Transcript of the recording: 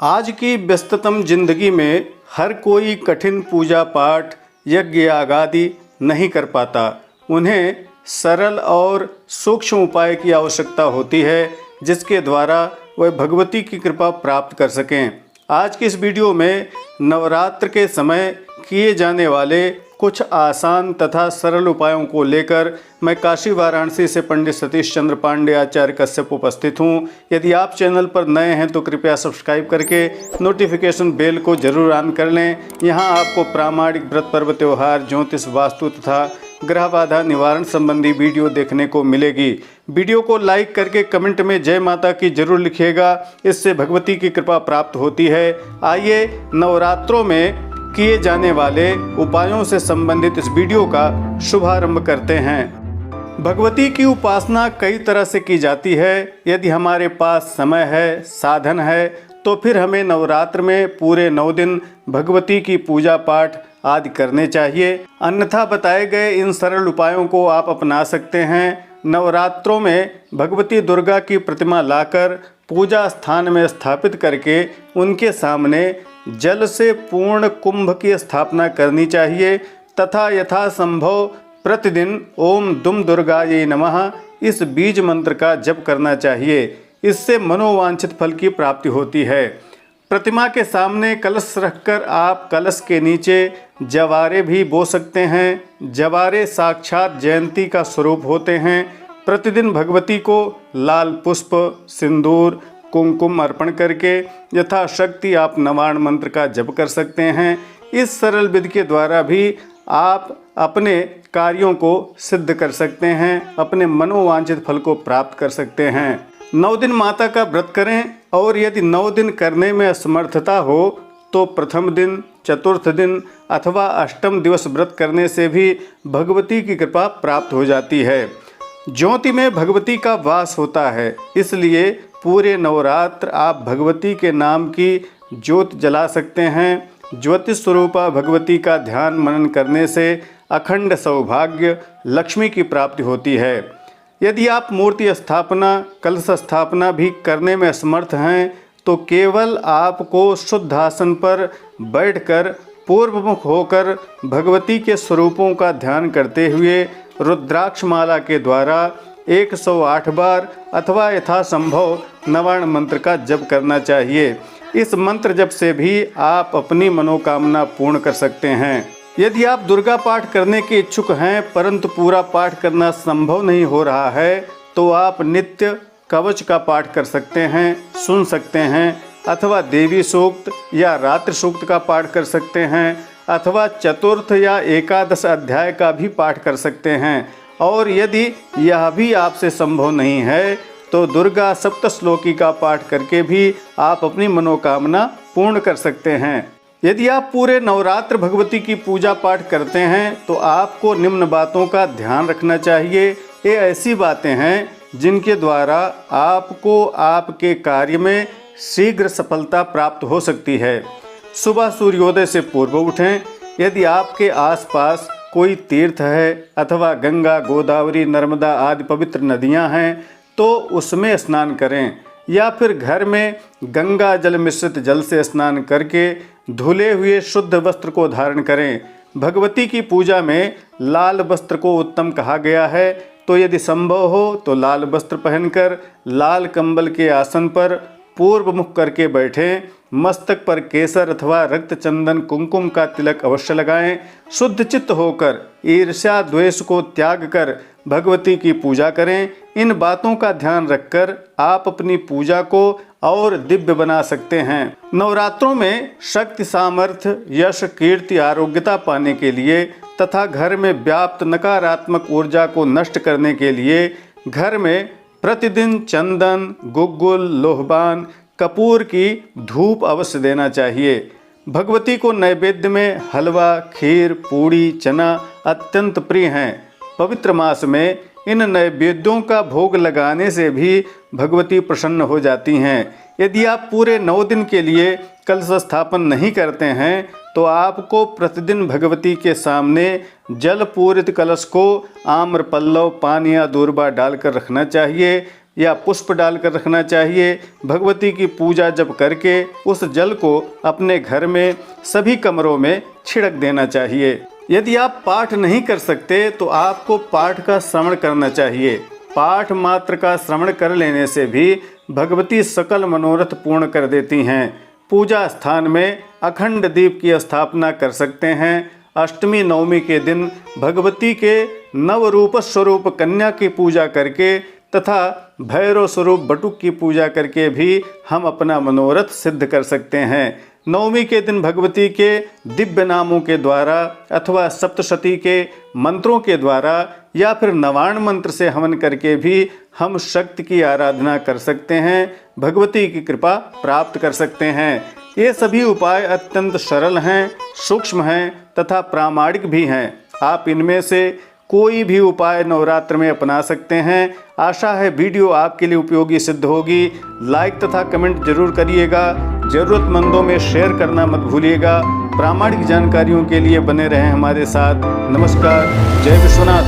आज की व्यस्ततम जिंदगी में हर कोई कठिन पूजा पाठ यज्ञ आदि नहीं कर पाता। उन्हें सरल और सूक्ष्म उपाय की आवश्यकता होती है जिसके द्वारा वह भगवती की कृपा प्राप्त कर सकें। आज की इस वीडियो में नवरात्र के समय किए जाने वाले कुछ आसान तथा सरल उपायों को लेकर मैं काशी वाराणसी से पंडित सतीश चंद्र पांडे आचार्य कश्यप उपस्थित हूँ। यदि आप चैनल पर नए हैं तो कृपया सब्सक्राइब करके नोटिफिकेशन बेल को जरूर ऑन कर लें। यहाँ आपको प्रामाणिक व्रत पर्व त्यौहार ज्योतिष वास्तु तथा ग्रह बाधा निवारण संबंधी वीडियो देखने को मिलेगी। वीडियो को लाइक करके कमेंट में जय माता की जरूर लिखिएगा, इससे भगवती की कृपा प्राप्त होती है। आइए नवरात्रों में किए जाने वाले उपायों से संबंधित इस वीडियो का शुभारंभ करते हैं। भगवती की उपासना कई तरह से की जाती है। यदि हमारे पास समय है, साधन है, तो फिर हमें नवरात्र में पूरे 9 दिन भगवती की पूजा पाठ आदि करने चाहिए। अन्यथा बताए गए इन सरल उपायों को आप अपना सकते हैं। नवरात्रों में भगवती दुर्गा की प्रतिमा लाकर पूजा स्थान में स्थापित करके उनके सामने जल से पूर्ण कुंभ की स्थापना करनी चाहिए तथा यथासंभव प्रतिदिन ओम दुम दुर्गायै नमः इस बीज मंत्र का जप करना चाहिए। इससे मनोवांछित फल की प्राप्ति होती है। प्रतिमा के सामने कलश रखकर आप कलश के नीचे जवारे भी बो सकते हैं। जवारे साक्षात जयंती का स्वरूप होते हैं। प्रतिदिन भगवती को लाल पुष्प, सिंदूर, कुमकुम अर्पण करके यथाशक्ति आप नवाण मंत्र का जप कर सकते हैं। इस सरल विधि के द्वारा भी आप अपने कार्यों को सिद्ध कर सकते हैं, अपने मनोवांछित फल को प्राप्त कर सकते हैं। 9 दिन माता का व्रत करें और यदि 9 दिन करने में असमर्थता हो तो प्रथम दिन, चतुर्थ दिन अथवा अष्टम दिवस व्रत करने से भी भगवती की कृपा प्राप्त हो जाती है। ज्योति में भगवती का वास होता है, इसलिए पूरे नवरात्र आप भगवती के नाम की ज्योत जला सकते हैं। ज्योतिष स्वरूपा भगवती का ध्यान मनन करने से अखंड सौभाग्य, लक्ष्मी की प्राप्ति होती है। यदि आप मूर्ति स्थापना, कलश स्थापना भी करने में असमर्थ हैं तो केवल आपको शुद्ध आसन पर बैठकर पूर्वमुख होकर भगवती के स्वरूपों का ध्यान करते हुए रुद्राक्ष माला के द्वारा 108 बार अथवा यथासंभव नवाण मंत्र का जप करना चाहिए। इस मंत्र जप से भी आप अपनी मनोकामना पूर्ण कर सकते हैं। यदि आप दुर्गा पाठ करने के इच्छुक हैं परंतु पूरा पाठ करना संभव नहीं हो रहा है तो आप नित्य कवच का पाठ कर सकते हैं, सुन सकते हैं, अथवा देवी सूक्त या रात्रि सूक्त का पाठ कर सकते हैं, अथवा चतुर्थ या एकादश अध्याय का भी पाठ कर सकते हैं। और यदि यह भी आपसे संभव नहीं है तो दुर्गा सप्तश्लोकी का पाठ करके भी आप अपनी मनोकामना पूर्ण कर सकते हैं। यदि आप पूरे नवरात्र भगवती की पूजा पाठ करते हैं तो आपको निम्न बातों का ध्यान रखना चाहिए। ये ऐसी बातें हैं जिनके द्वारा आपको आपके कार्य में शीघ्र सफलता प्राप्त हो सकती है। सुबह सूर्योदय से पूर्व उठें। यदि आपके आसपास कोई तीर्थ है अथवा गंगा, गोदावरी, नर्मदा आदि पवित्र नदियां हैं तो उसमें स्नान करें, या फिर घर में गंगा जल मिश्रित जल से स्नान करके धुले हुए शुद्ध वस्त्र को धारण करें। भगवती की पूजा में लाल वस्त्र को उत्तम कहा गया है, तो यदि संभव हो तो लाल वस्त्र पहनकर लाल कंबल के आसन पर पूर्व मुख करके बैठें। मस्तक पर केसर अथवा रक्त चंदन कुमकुम का तिलक अवश्य लगाएं। शुद्ध चित्त होकर ईर्ष्या द्वेष को त्याग कर भगवती की पूजा करें। इन बातों का ध्यान रखकर आप अपनी पूजा को और दिव्य बना सकते हैं। नवरात्रों में शक्ति, सामर्थ्य, यश, कीर्ति, आरोग्यता पाने के लिए तथा घर में व्याप्त नकारात्मक ऊर्जा को नष्ट करने के लिए घर में प्रतिदिन चंदन, गुग्गुल, लोहबान, कपूर की धूप अवश्य देना चाहिए। भगवती को नैवेद्य में हलवा, खीर, पूड़ी, चना अत्यंत प्रिय हैं। पवित्र मास में इन नैवेद्यों का भोग लगाने से भी भगवती प्रसन्न हो जाती हैं। यदि आप पूरे 9 दिन के लिए कलश स्थापन नहीं करते हैं तो आपको प्रतिदिन भगवती के सामने जल पूरित कलश को आम्र पल्लव, पानी या दूर्बा डालकर रखना चाहिए। या पुष्प डालकर रखना चाहिए। भगवती की पूजा जब करके उस जल को अपने घर में सभी कमरों में छिड़क देना चाहिए। यदि आप पाठ नहीं कर सकते तो आपको पाठ का श्रवण करना चाहिए। पाठ मात्र का श्रवण कर लेने से भी भगवती सकल मनोरथ पूर्ण कर देती हैं। पूजा स्थान में अखंड दीप की स्थापना कर सकते हैं। अष्टमी नवमी के दिन भगवती के नवरूप स्वरूप कन्या की पूजा करके तथा भैरव स्वरूप बटुक की पूजा करके भी हम अपना मनोरथ सिद्ध कर सकते हैं। नवमी के दिन भगवती के दिव्य नामों के द्वारा अथवा सप्तशती के मंत्रों के द्वारा या फिर नवाण मंत्र से हवन करके भी हम शक्ति की आराधना कर सकते हैं, भगवती की कृपा प्राप्त कर सकते हैं। ये सभी उपाय अत्यंत सरल हैं, सूक्ष्म हैं तथा प्रामाणिक भी हैं। आप इनमें से कोई भी उपाय नवरात्र में अपना सकते हैं। आशा है वीडियो आपके लिए उपयोगी सिद्ध होगी। लाइक तथा कमेंट जरूर करिएगा। ज़रूरतमंदों में शेयर करना मत भूलिएगा। प्रामाणिक जानकारियों के लिए बने रहें हमारे साथ। नमस्कार। जय विश्वनाथ।